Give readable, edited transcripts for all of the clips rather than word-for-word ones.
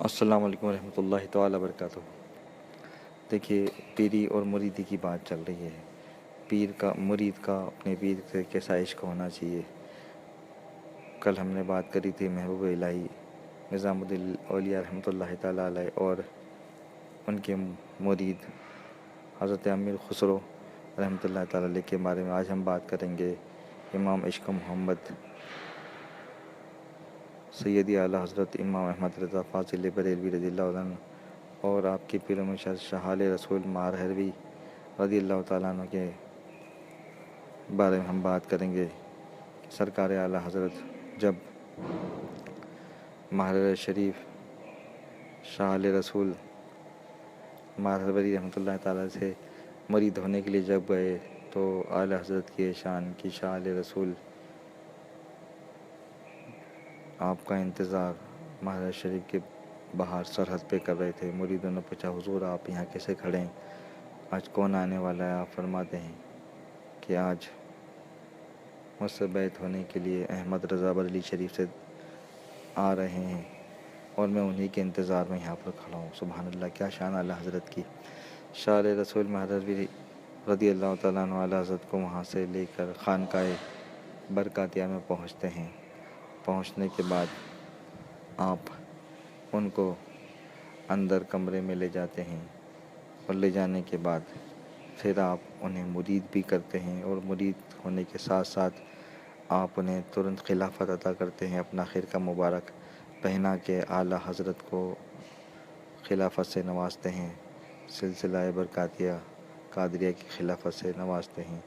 السلام علیکم ورحمۃ اللہ تعالیٰ وبرکاتہ۔ دیکھیے، پیری اور مریدی کی بات چل رہی ہے۔ مرید کا اپنے پیر سے کیسا عشق ہونا چاہیے۔ کل ہم نے بات کری تھی محبوب الہی نظام الدین اولیاء رحمۃ اللہ تعالیٰ علیہ اور ان کے مرید حضرت امیر خسرو رحمۃ اللہ تعالیٰ علیہ کے بارے میں۔ آج ہم بات کریں گے امام عشق محمد سیدی اعلیٰ حضرت امام احمد رضا فاضل بریلوی رضی اللہ عنہ اور آپ کے پیر و مرشد شہال رسول ماہروی رضی اللہ تعالیٰ عنہ کے بارے میں ہم بات کریں گے۔ سرکار اعلیٰ حضرت جب ماہر شریف شہال رسول ماہروی رحمۃ اللہ تعالیٰ سے مرید ہونے کے لیے جب گئے تو اعلیٰ حضرت کی شان کی شہال رسول آپ کا انتظار مہاراج شریف کے باہر سرحد پہ کر رہے تھے۔ مریدوں نے پوچھا، حضور آپ یہاں کیسے کھڑے ہیں؟ آج کون آنے والا ہے؟ آپ فرماتے ہیں کہ آج مجھ سے بیعت ہونے کے لیے احمد رضا بریلوی شریف سے آ رہے ہیں اور میں انہی کے انتظار میں یہاں پر کھڑا ہوں۔ سبحان اللہ، کیا شان اعلیٰ حضرت کی۔ شاہ رسول مہروی رضی اللہ تعالیٰ عنہ اعلیٰ حضرت کو وہاں سے لے کر خانقاہ برکاتیہ میں پہنچتے ہیں۔ پہنچنے کے بعد آپ ان کو اندر کمرے میں لے جاتے ہیں اور لے جانے کے بعد پھر آپ انہیں مرید بھی کرتے ہیں اور مرید ہونے کے ساتھ ساتھ آپ انہیں ترنت خلافت عطا کرتے ہیں۔ اپنا خرقہ مبارک پہنا کے اعلیٰ حضرت کو خلافت سے نوازتے ہیں، سلسلہ برکاتیہ قادریہ کی خلافت سے نوازتے ہیں۔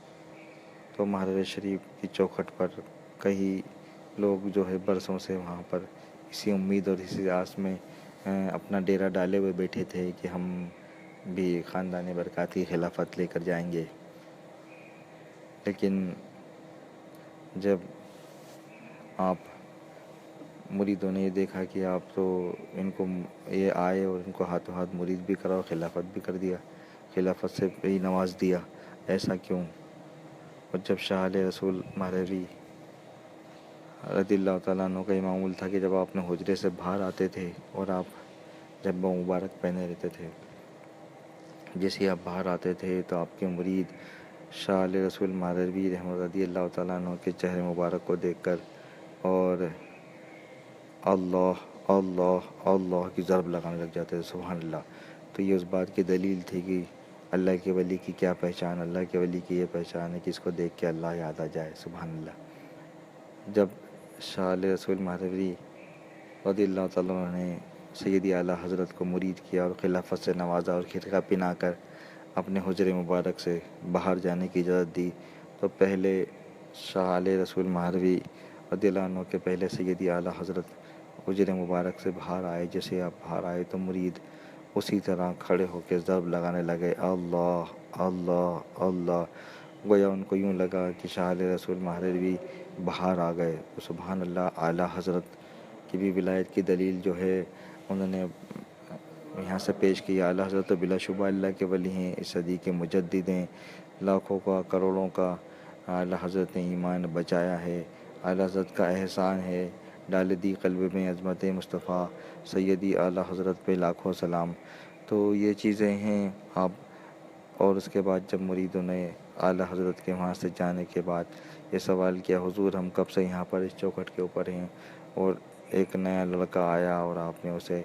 تو مہاراج شریف کی چوکھٹ پر کئی لوگ جو ہے برسوں سے وہاں پر اسی امید اور اسی آس میں اپنا ڈیرا ڈالے ہوئے بیٹھے تھے کہ ہم بھی خاندان برکاتی خلافت لے کر جائیں گے۔ لیکن جب آپ مریدوں نے یہ دیکھا کہ آپ تو ان کو یہ آئے اور ان کو ہاتھوں ہاتھ مرید بھی کرا اور خلافت بھی کر دیا، خلافت سے بھی نواز دیا، ایسا کیوں؟ اور جب شاہ رسول ماہروی رضی اللہ تعالیٰ عنہ کا یہ معمول تھا کہ جب آپ اپنے حجرے سے باہر آتے تھے اور آپ جب مبارک پہنے رہتے تھے، جیسے آپ باہر آتے تھے تو آپ کے مرید شاہ رسول ماہروی رحمۃ رضی اللہ تعالیٰ عنہ کے چہرے مبارک کو دیکھ کر اور اللہ اللہ اللہ کی ضرب لگانے لگ جاتے تھے۔ سبحان اللہ۔ تو یہ اس بات کی دلیل تھی کہ اللہ کے ولی کی کیا پہچان، اللہ کے ولی کی یہ پہچان ہے کہ اس کو دیکھ کے اللہ یاد آ جائے۔ سبحان اللہ۔ جب شاہ رسول ماہروی رضی اللہ تعالیٰ عنہ نے سیدی اعلیٰ حضرت کو مرید کیا اور خلافت سے نوازا اور خرقہ پہنا کر اپنے حجرے مبارک سے باہر جانے کی اجازت دی، تو پہلے شاہ رسول ماہروی رضی اللہ عنہ کے پہلے سیدی اعلیٰ حضرت حجرے مبارک سے باہر آئے۔ جیسے آپ باہر آئے تو مرید اسی طرح کھڑے ہو کے ضرب لگانے لگے، اللہ اللہ اللہ۔ گویا ان کو یوں لگا کہ شاہ رسول ماہروی باہر آ گئے۔ سبحان اللہ۔ اعلیٰ حضرت کی بھی ولایت کی دلیل جو ہے انہوں نے یہاں سے پیش کی۔ اعلیٰ حضرت تو بلا شبہ اللہ کے ولی ہیں، اس صدی کے مجدد ہیں، لاکھوں کا کروڑوں کا اعلیٰ حضرت نے ایمان بچایا ہے۔ اعلیٰ حضرت کا احسان ہے، ڈال دی قلب میں عظمت مصطفیٰ، سیدی اعلیٰ حضرت پہ لاکھوں سلام۔ تو یہ چیزیں ہیں۔ آپ اور اس کے بعد جب مریدوں نے اعلیٰ حضرت کے وہاں سے جانے کے بعد یہ سوال کیا، حضور ہم کب سے یہاں پر اس چوکھٹ کے اوپر ہیں اور ایک نیا لڑکا آیا اور آپ نے اسے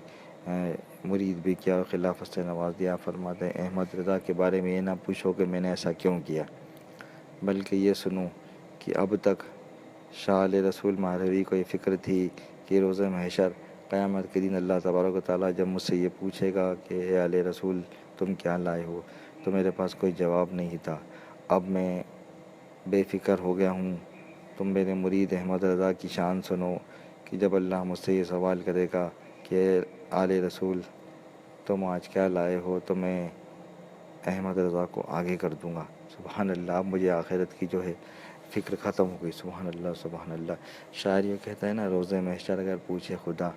مرید بھی کیا اور خلافت سے نواز دیا۔ فرماتے ہیں احمد رضا کے بارے میں یہ نہ پوچھو کہ میں نے ایسا کیوں کیا، بلکہ یہ سنو کہ اب تک شاہ رسول ماہروی کو یہ فکر تھی کہ روز محشر قیامت کے دن اللہ تبارک و تعالیٰ جب مجھ سے یہ پوچھے گا کہ اے اعلیٰ رسول تم کیا لائے ہو، تو میرے پاس کوئی جواب نہیں تھا۔ اب میں بے فکر ہو گیا ہوں۔ تم میرے مرید احمد رضا کی شان سنو کہ جب اللہ مجھ سے یہ سوال کرے گا کہ اے اعلیٰ رسول تم آج کیا لائے ہو، تو میں احمد رضا کو آگے کر دوں گا۔ سبحان اللہ۔ اب مجھے آخرت کی جو ہے فکر ختم ہو گئی۔ سبحان اللہ سبحان اللہ۔ شاعر یہ کہتا ہے نا، روز محشر اگر پوچھے خدا،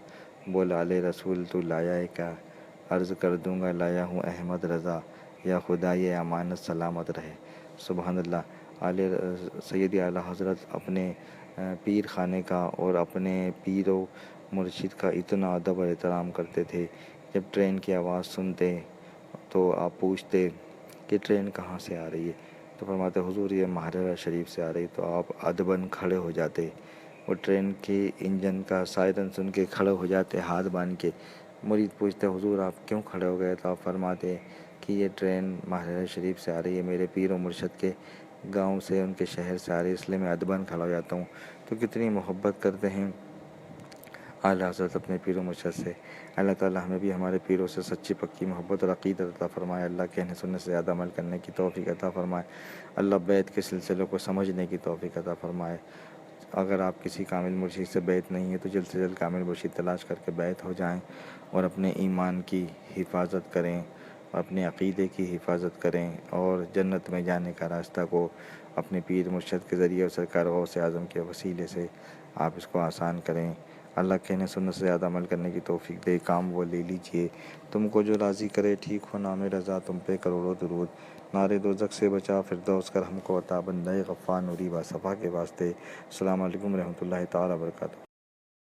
بول اعلیٰ رسول تو لایا ہے کیا، عرض کر دوں گا لایا ہوں احمد رضا، یا خدا یہ امانت سلامت رہے۔ سبحان اللہ۔ سیدی اعلیٰ حضرت اپنے پیر خانے کا اور اپنے پیر و مرشد کا اتنا ادب اور احترام کرتے تھے. جب ٹرین کی آواز سنتے تو آپ پوچھتے کہ ٹرین کہاں سے آ رہی ہے، تو فرماتے حضور یہ ماہرہ شریف سے آ رہی. تو آپ ادباً کھڑے ہو جاتے. وہ ٹرین کے انجن کا سائرن سن کے کھڑے ہو جاتے ہاتھ باندھ کے. مرید پوچھتے حضور آپ کیوں کھڑے ہو گئے؟ تو آپ فرماتے کہ یہ ٹرین ماہرہ شریف سے آ رہی ہے، میرے پیر و مرشد کے گاؤں سے، ان کے شہر سے آ رہی ہے، اس لیے میں ادباً کھڑا ہو جاتا ہوں. تو کتنی محبت کرتے ہیں اعلیٰ حضرت اپنے پیر و مرشد سے. اللہ تعالیٰ ہمیں بھی ہمارے پیروں سے سچی پکی محبت اور عقیدت عطا فرمائے. اللہ کہنے سننے سے زیادہ عمل کرنے کی توفیق عطا فرمائے. اللہ بیعت کے سلسلوں کو سمجھنے کی توفیق عطا فرمائے. اگر آپ کسی کامل مرشد سے بیعت نہیں ہے تو جلد سے جلد کامل مرشد تلاش کر کے بیعت ہو جائیں اور اپنے ایمان کی حفاظت کریں، اپنے عقیدے کی حفاظت کریں اور جنت میں جانے کا راستہ کو اپنے پیر مرشد کے ذریعے اور سرکار غوث اعظم کے وسیلے سے آپ اس کو آسان کریں. اللہ کہنے سننے سے زیادہ عمل کرنے کی توفیق دے. کام وہ لے لیجئے تم کو جو راضی کرے، ٹھیک ہو نام رضا تم پہ کروڑوں درود. نارے دوزخ سے بچا فردوس کر ہم کو عطا، بندہ غفار نوری با صفا کے واسطے. السلام علیکم ورحمۃ اللہ تعالیٰ وبرکاتہ.